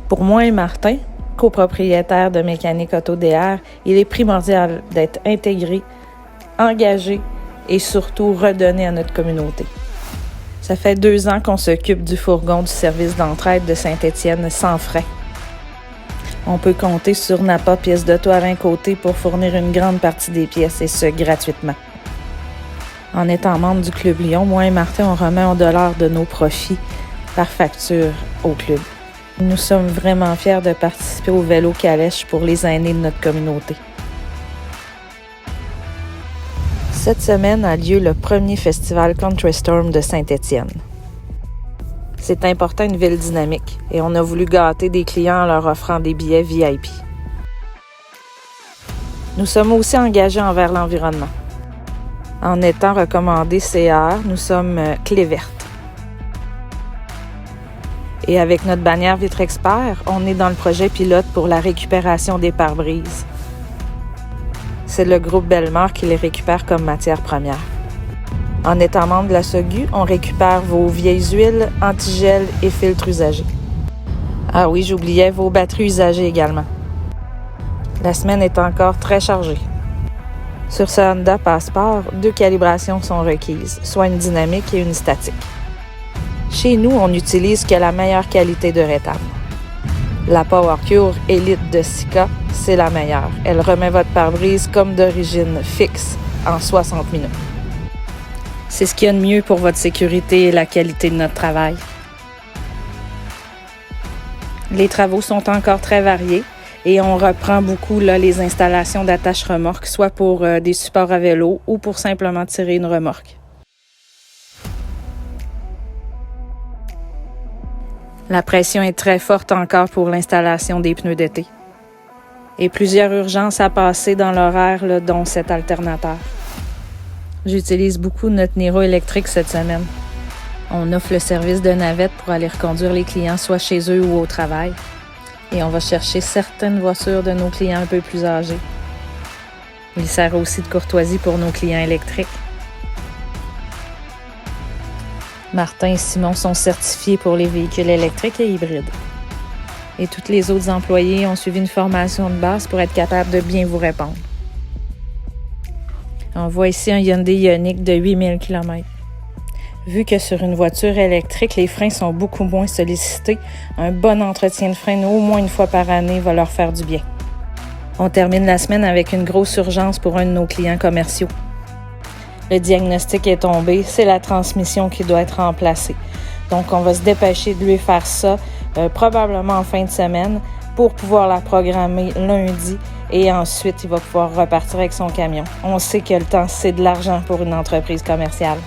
Pour moi et Martin, copropriétaire de Mécanique Auto DR, il est primordial d'être intégré, engagé et surtout redonné à notre communauté. Ça fait 2 ans qu'on s'occupe du fourgon du service d'entraide de Saint-Étienne sans frais. On peut compter sur Napa Pièces d'auto Alain Côté pour fournir une grande partie des pièces et ce, gratuitement. En étant membre du Club Lyon, moi et Martin, on remet $1 de nos profits par facture au club. Nous sommes vraiment fiers de participer au Vélo Calèche pour les aînés de notre communauté. Cette semaine a lieu le premier festival Country Storm de Saint-Étienne. C'est important, une ville dynamique, et on a voulu gâter des clients en leur offrant des billets VIP. Nous sommes aussi engagés envers l'environnement. En étant recommandés CR, nous sommes clé verte. Et avec notre bannière Vitre Expert, on est dans le projet pilote pour la récupération des pare-brises. C'est le groupe Bellemare qui les récupère comme matière première. En étant membre de la SOGU, on récupère vos vieilles huiles, antigels et filtres usagés. Ah oui, j'oubliais vos batteries usagées également. La semaine est encore très chargée. Sur ce Honda Passport, 2 calibrations sont requises, soit une dynamique et une statique. Chez nous, on n'utilise que la meilleure qualité de rétame. La PowerCure Elite de Sika, c'est la meilleure. Elle remet votre pare-brise comme d'origine fixe en 60 minutes. C'est ce qu'il y a de mieux pour votre sécurité et la qualité de notre travail. Les travaux sont encore très variés et on reprend beaucoup les installations d'attache remorque, soit pour des supports à vélo ou pour simplement tirer une remorque. La pression est très forte encore pour l'installation des pneus d'été. Et plusieurs urgences à passer dans l'horaire, dont cet alternateur. J'utilise beaucoup notre Niro électrique cette semaine. On offre le service de navette pour aller reconduire les clients soit chez eux ou au travail. Et on va chercher certaines voitures de nos clients un peu plus âgés. Il sert aussi de courtoisie pour nos clients électriques. Martin et Simon sont certifiés pour les véhicules électriques et hybrides. Et tous les autres employés ont suivi une formation de base pour être capables de bien vous répondre. On voit ici un Hyundai Ioniq de 8000 km. Vu que sur une voiture électrique, les freins sont beaucoup moins sollicités, un bon entretien de frein au moins une fois par année va leur faire du bien. On termine la semaine avec une grosse urgence pour un de nos clients commerciaux. Le diagnostic est tombé, c'est la transmission qui doit être remplacée. Donc, on va se dépêcher de lui faire ça, probablement en fin de semaine, pour pouvoir la programmer lundi. Et ensuite, il va pouvoir repartir avec son camion. On sait que le temps, c'est de l'argent pour une entreprise commerciale.